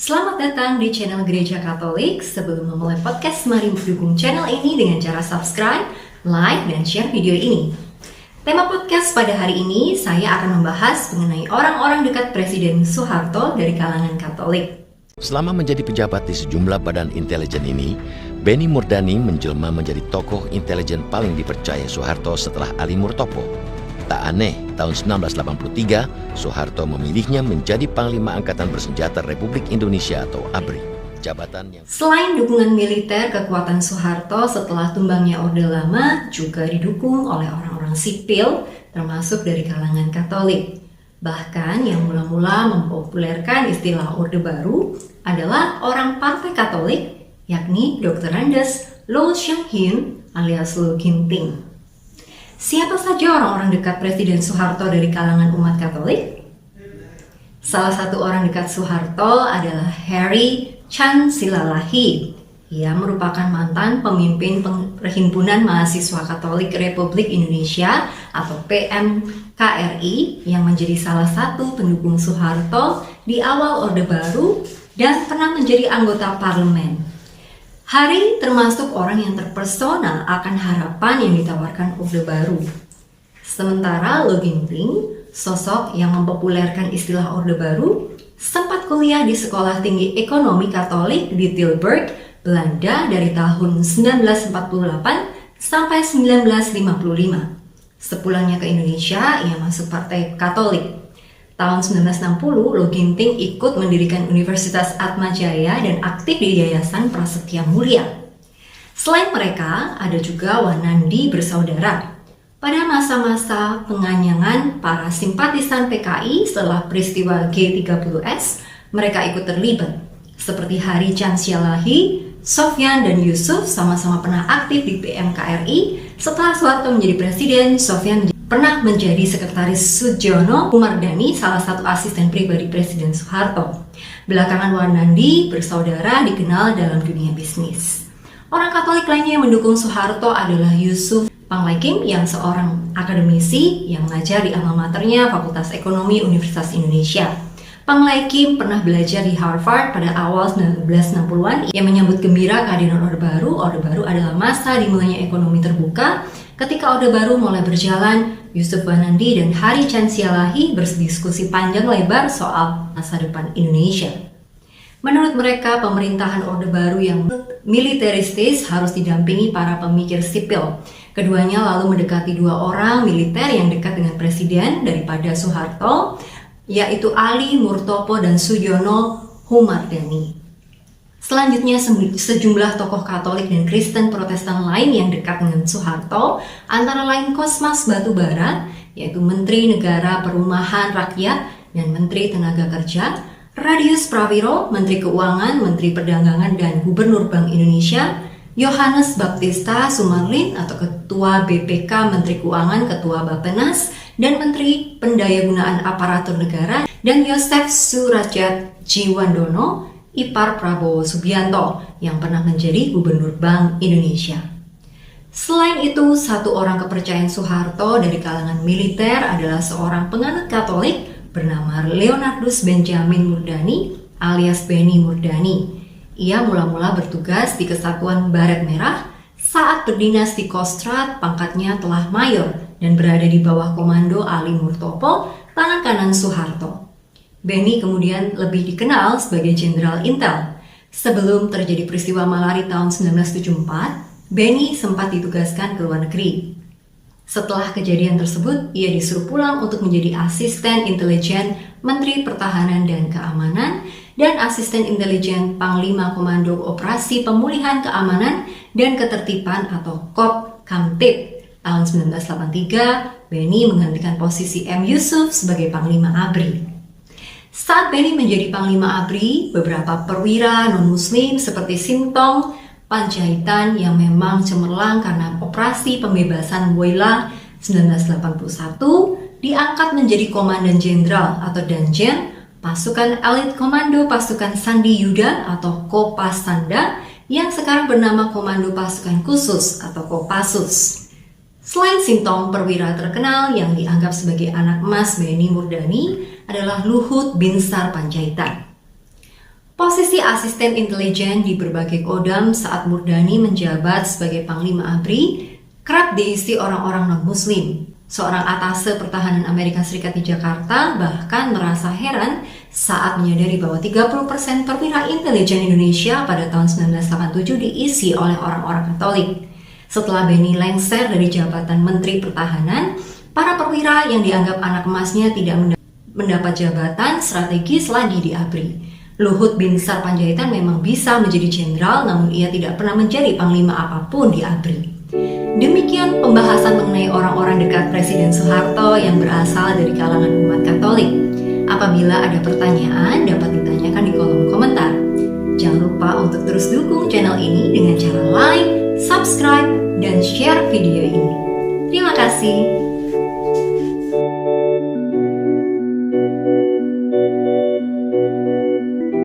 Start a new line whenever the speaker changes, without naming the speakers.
Selamat datang di channel Gereja Katolik. Sebelum memulai podcast, mari dukung channel ini dengan cara subscribe, like, dan share video ini. Tema podcast pada hari ini, saya akan membahas mengenai orang-orang dekat Presiden Soeharto dari kalangan Katolik.
Selama menjadi pejabat di sejumlah badan intelijen ini, Benny Murdani menjelma menjadi tokoh intelijen paling dipercaya Soeharto setelah Ali Murtopo. Tak aneh, tahun 1983, Soeharto memilihnya menjadi Panglima Angkatan Bersenjata Republik Indonesia atau ABRI. Jabatan yang...
Selain dukungan militer, kekuatan Soeharto setelah tumbangnya Orde Lama juga didukung oleh orang-orang sipil, termasuk dari kalangan Katolik. Bahkan yang mula-mula mempopulerkan istilah Orde Baru adalah orang Partai Katolik, yakni Dr. Andes Lo Xiang Hin alias Lo Ginting. Siapa saja orang-orang dekat Presiden Soeharto dari kalangan umat Katolik? Salah satu orang dekat Soeharto adalah Harry Chan Silalahi. Ia merupakan mantan pemimpin Perhimpunan Mahasiswa Katolik Republik Indonesia atau PMKRI yang menjadi salah satu pendukung Soeharto di awal Orde Baru dan pernah menjadi anggota parlemen. Harry termasuk orang yang terpesona akan harapan yang ditawarkan Orde Baru. Sementara Lo Ginting, sosok yang mempopulerkan istilah Orde Baru, sempat kuliah di Sekolah Tinggi Ekonomi Katolik di Tilburg, Belanda dari tahun 1948 sampai 1955. Sepulangnya ke Indonesia, ia masuk Partai Katolik. Tahun 1960, Lo Ginting ikut mendirikan Universitas Atmajaya dan aktif di Yayasan Prasetya Mulia. Selain mereka, ada juga Wanandi bersaudara. Pada masa-masa penganyangan para simpatisan PKI setelah peristiwa G30S, mereka ikut terlibat. Seperti Harry Chan Silalahi, Sofyan dan Yusuf sama-sama pernah aktif di PMKRI. Setelah Soeharto menjadi presiden, Sofyan pernah menjadi sekretaris Sudjono Humardani, salah satu asisten pribadi Presiden Soeharto. Belakangan Wanandi bersaudara dikenal dalam dunia bisnis. Orang Katolik lainnya yang mendukung Soeharto adalah Yusuf Panglaikim yang seorang akademisi yang mengajar di alma maternya Fakultas Ekonomi Universitas Indonesia. Panglaikim pernah belajar di Harvard pada awal 1960-an. Ia menyambut gembira kehadiran Orde Baru. Orde Baru adalah masa dimulainya ekonomi terbuka. Ketika Orde Baru mulai berjalan, Yusuf Wanandi dan Harry Chan Silalahi berdiskusi panjang lebar soal masa depan Indonesia. Menurut mereka, pemerintahan Orde Baru yang militeristis harus didampingi para pemikir sipil. Keduanya lalu mendekati dua orang militer yang dekat dengan presiden daripada Soeharto, yaitu Ali Murtopo dan Sudjono Humardani. Selanjutnya, sejumlah tokoh Katolik dan Kristen Protestan lain yang dekat dengan Soeharto, antara lain Kosmas Batubara, yaitu Menteri Negara Perumahan Rakyat dan Menteri Tenaga Kerja, Radius Prawiro, Menteri Keuangan, Menteri Perdagangan dan Gubernur Bank Indonesia, Yohanes Baptista Sumarlin atau Ketua BPK Menteri Keuangan, Ketua Bappenas, dan Menteri Pendayagunaan Aparatur Negara, dan Yosef Surajat Jiwandono, ipar Prabowo Subianto yang pernah menjadi Gubernur Bank Indonesia. Selain itu, satu orang kepercayaan Soeharto dari kalangan militer adalah seorang penganut Katolik bernama Leonardus Benjamin Murdani alias Benny Murdani. Ia mula-mula bertugas di Kesatuan Baret Merah. Saat berdinas di Kostrad, pangkatnya telah mayor dan berada di bawah komando Ali Murtopo, tangan kanan Soeharto. Benny kemudian lebih dikenal sebagai Jenderal Intel. Sebelum terjadi peristiwa Malari tahun 1974, Benny sempat ditugaskan ke luar negeri. Setelah kejadian tersebut, ia disuruh pulang untuk menjadi asisten intelijen Menteri Pertahanan dan Keamanan dan asisten intelijen Panglima Komando Operasi Pemulihan Keamanan dan Ketertiban atau KOP Kamtib. Tahun 1983, Benny menggantikan posisi M. Yusuf sebagai Panglima ABRI. Saat Benny menjadi Panglima ABRI, beberapa perwira non-muslim seperti Sintong, Panjaitan yang memang cemerlang karena operasi pembebasan Woyla 1981 diangkat menjadi Komandan Jenderal atau Danjen pasukan elit Komando Pasukan Sandi Yuda atau Kopasanda yang sekarang bernama Komando Pasukan Khusus atau Kopassus. Selain Sintong, perwira terkenal yang dianggap sebagai anak emas Benny Murdani adalah Luhut Binsar Panjaitan. Posisi asisten intelijen di berbagai kodam saat Murdani menjabat sebagai Panglima ABRI kerap diisi orang-orang non-muslim. Seorang atase pertahanan Amerika Serikat di Jakarta bahkan merasa heran saat menyadari bahwa 30% perwira intelijen Indonesia pada tahun 1987 diisi oleh orang-orang Katolik. Setelah Benny lengser dari jabatan Menteri Pertahanan, para perwira yang dianggap anak emasnya tidak mendapat jabatan strategis lagi di ABRI. Luhut Binsar Panjaitan memang bisa menjadi jenderal, namun ia tidak pernah menjadi panglima apapun di ABRI. Demikian pembahasan mengenai orang-orang dekat Presiden Soeharto yang berasal dari kalangan umat Katolik. Apabila ada pertanyaan, dapat ditanyakan di kolom komentar. Jangan lupa untuk terus dukung channel ini dengan cara like, subscribe, dan share video ini. Terima kasih.